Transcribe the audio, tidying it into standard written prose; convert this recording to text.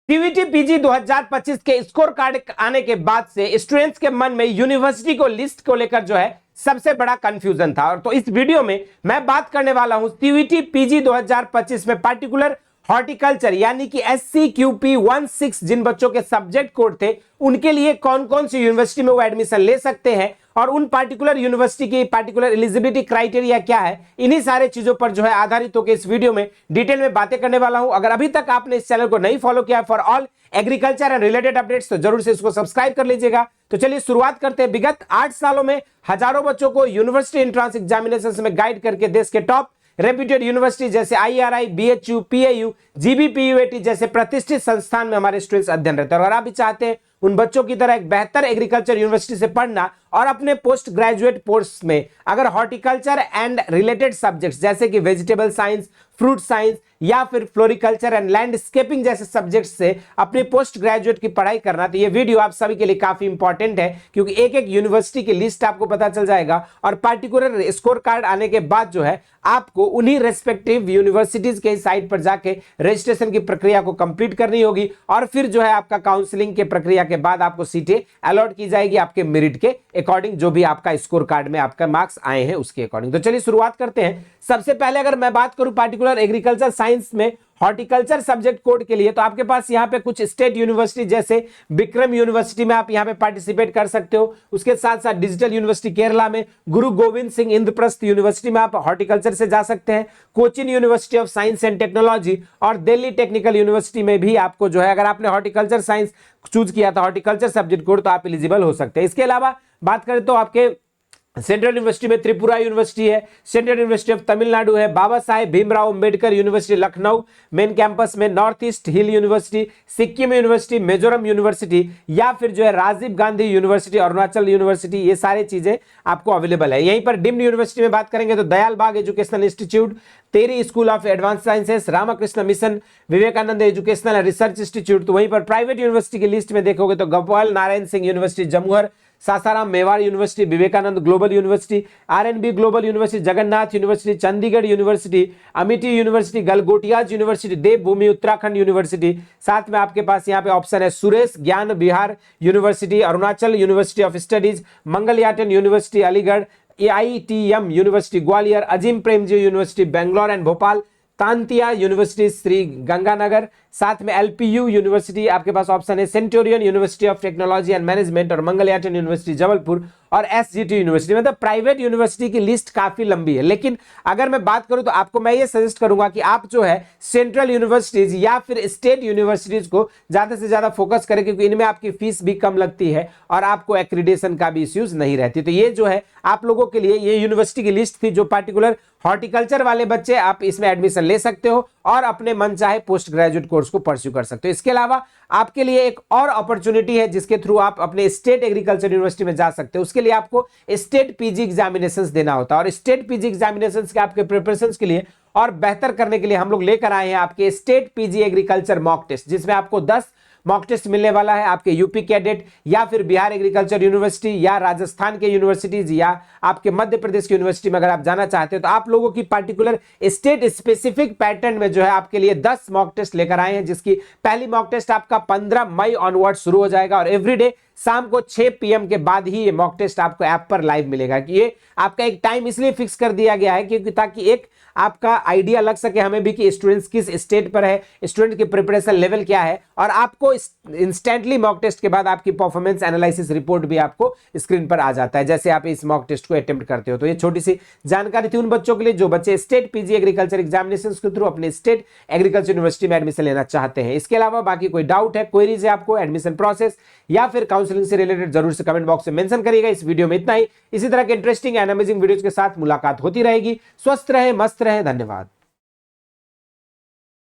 CUET PG 2025 के score card आने के बाद से स्टूडेंट्स के मन में यूनिवर्सिटी को लिस्ट को लेकर जो है सबसे बड़ा कंफ्यूजन था। और तो इस वीडियो में मैं बात करने वाला हूं सीयूईटी पीजी 2025 में पार्टिकुलर हॉर्टिकल्चर यानी कि SCQP 16 जिन बच्चों के सब्जेक्ट कोड थे उनके लिए कौन कौन सी यूनिवर्सिटी में वो एडमिशन ले सकते हैं और उन पार्टिकुलर यूनिवर्सिटी की पार्टिकुलर एलिजिबिलिटी क्राइटेरिया क्या है, इन्हीं सारे चीजों पर जो है आधारित होकर इस वीडियो में डिटेल में बातें करने वाला हूं। अगर अभी तक आपने इस चैनल को नहीं फॉलो किया for all agriculture and related updates तो जरूर से इसको सब्सक्राइब कर लीजिएगा। तो चलिए शुरुआत करते हैं। विगत 8 सालों में हजारों बच्चों को यूनिवर्सिटी एंट्रेंस एग्जामिनेशन में गाइड करके देश के टॉप रेप्यूटेड यूनिवर्सिटी जैसे IRI, BHU, PAU, GBPUAT जैसे प्रतिष्ठित संस्थान में हमारे स्टूडेंट्स अध्ययन रहते हैं। और आप भी चाहते हैं उन बच्चों की तरह एक बेहतर एग्रीकल्चर यूनिवर्सिटी से पढ़ना और अपने पोस्ट ग्रेजुएट कोर्स में अगर हॉर्टिकल्चर एंड रिलेटेड सब्जेक्ट्स जैसे कि वेजिटेबल साइंस, फ्रूट साइंस या फिर फ्लोरिकल्चर एंड लैंडस्केपिंग जैसे सब्जेक्ट्स से अपने पोस्ट ग्रेजुएट की पढ़ाई करना, तो ये वीडियो आप सभी के लिए काफी इंपॉर्टेंट है क्योंकि एक एक यूनिवर्सिटी की लिस्ट आपको पता चल जाएगा और पार्टिकुलर स्कोर कार्ड आने के बाद जो है आपको उन्हीं रेस्पेक्टिव यूनिवर्सिटीज के साइट पर जाके रजिस्ट्रेशन की प्रक्रिया को कंप्लीट करनी होगी और फिर जो है आपका काउंसलिंग के प्रक्रिया के बाद आपको सीटें अलॉट की जाएगी आपके मेरिट के अकॉर्डिंग, जो भी आपका स्कोर कार्ड में आपका मार्क्स आए हैं उसके अकॉर्डिंग। तो चलिए शुरुआत करते हैं। सबसे पहले अगर मैं बात करूं पार्टिकुलर एग्रीकल्चर साइंस में हॉर्टिकल्चर सब्जेक्ट कोड के लिए, तो आपके पास यहां पे कुछ स्टेट यूनिवर्सिटी जैसे विक्रम यूनिवर्सिटी में आप यहां पे पार्टिसिपेट कर सकते हो। उसके साथ साथ डिजिटल यूनिवर्सिटी केरला में, गुरु गोविंद सिंह इंद्रप्रस्थ यूनिवर्सिटी में आप हॉर्टिकल्चर से जा सकते हैं, Cochin university of science and technology और दिल्ली टेक्निकल यूनिवर्सिटी में भी आपको जो है अगर आपने हॉर्टिकल्चर साइंस चूज किया था हॉर्टिकल्चर सब्जेक्ट कोड तो आप एलिजिबल हो सकते हैं। इसके अलावा बात करें तो आपके सेंट्रल यूनिवर्सिटी में त्रिपुरा यूनिवर्सिटी है, सेंट्रल यूनिवर्सिटी ऑफ तमिलनाडु है, Baba Saheb Bhimrao Ambedkar university Lucknow main campus में, north east hill university, Sikkim university, Mizoram university या फिर जो है राजीव गांधी यूनिवर्सिटी, अरुणाचल यूनिवर्सिटी, ये सारी चीजें आपको अवेलेबल है। यहीं पर डीम्ड यूनिवर्सिटी में बात करेंगे तो Dayal Bagh educational institute, TERI school of advance sciences, Ramakrishna mission, Vivekananda educational and research institute. तो वहीं पर प्राइवेट यूनिवर्सिटी की लिस्ट में देखोगे तो Gopal Narayan Singh university Jamuhar, Sasaram Mewar university, Vivekananda global university, RNB global university, Jagannath university, Chandigarh university, Amity university, Galgotias university, Devbhoomi Uttarakhand university. साथ में आपके पास यहाँ पे ऑप्शन है Suresh Gyan Vihar university, Arunachal university of studies, Mangalayatan university Aligarh, AITM university Gwalior, Azim Premji university Bangalore and Bhopal, Tantia university Shri Ganganagar. साथ में LPU यूनिवर्सिटी आपके पास ऑप्शन है, Centurion university of technology and management और मंगलयाटन यूनिवर्सिटी जबलपुर और SGT यूनिवर्सिटी। मतलब प्राइवेट यूनिवर्सिटी की लिस्ट काफी लंबी है, लेकिन अगर मैं बात करूं तो आपको मैं ये सजेस्ट करूंगा कि आप जो है सेंट्रल यूनिवर्सिटीज या फिर स्टेट यूनिवर्सिटीज को ज्यादा से ज्यादा फोकस करें क्योंकि इनमें आपकी फीस भी कम लगती है और आपको एक्रीडेशन का भी इश्यूज नहीं रहती। तो ये जो है आप लोगों के लिए ये यूनिवर्सिटी की लिस्ट थी जो पार्टिकुलर हॉर्टिकल्चर वाले बच्चे आप इसमें एडमिशन ले सकते हो और अपने मन चाहे पोस्ट ग्रेजुएट कोर्स को परस्यू कर सकते हो। इसके अलावा आपके लिए एक और अपॉर्चुनिटी है जिसके थ्रू आप अपने स्टेट एग्रीकल्चर यूनिवर्सिटी में जा सकते हो। उसके लिए आपको स्टेट पीजी एग्जामिनेशंस देना होता है और स्टेट पीजी एग्जामिनेशंस के आपके प्रिपरेशंस के लिए और बेहतर करने के लिए हम लोग लेकर आए हैं आपके state PG agriculture mock test, जिसमें आपको 10 मॉक टेस्ट मिलने वाला है आपके यूपी कैडेट या फिर बिहार एग्रीकल्चर यूनिवर्सिटी या राजस्थान के यूनिवर्सिटीज या आपके मध्य प्रदेश की यूनिवर्सिटी में अगर आप जाना चाहते हो तो आप लोगों की पार्टिकुलर स्टेट स्पेसिफिक पैटर्न में जो है आपके लिए 10 मॉक टेस्ट लेकर आए हैं, जिसकी पहली मॉक टेस्ट आपका 15 मई ऑनवर्ड शुरू हो जाएगा और एवरीडे शाम को 6 PM के बाद ही ये मॉक टेस्ट आपको ऐप पर लाइव मिलेगा। कि ये आपका एक टाइम इसलिए फिक्स कर दिया गया है क्योंकि ताकि एक आपका आइडिया लग सके हमें भी कि स्टूडेंट्स किस स्टेट पर है, स्टूडेंट की प्रिपरेशन लेवल क्या है और आपको इंस्टेंटली मॉक टेस्ट के बाद आपकी परफॉर्मेंस एनालिसिस रिपोर्ट भी आपको स्क्रीन पर आ जाता है जैसे आप इस मॉक टेस्ट को अटेम्प्ट करते हो। तो ये छोटी सी जानकारी थी उन बच्चों के लिए जो बच्चे स्टेट पीजी एग्रीकल्चर एग्जामिनेशन के थ्रू अपने स्टेट एग्रीकल्चर यूनिवर्सिटी में एडमिशन लेना चाहते हैं। इसके अलावा बाकी कोई डाउट है, क्वेरीज है आपको एडमिशन प्रोसेस या फिर काउंसलिंग से रिलेटेड, जरूर से कमेंट बॉक्स में मेंशन करिएगा। इस वीडियो में इतना ही। इसी तरह के इंटरेस्टिंग एंड अमेजिंग वीडियोज के साथ मुलाकात होती रहेगी। स्वस्थ रहे, मस्त रहे, धन्यवाद।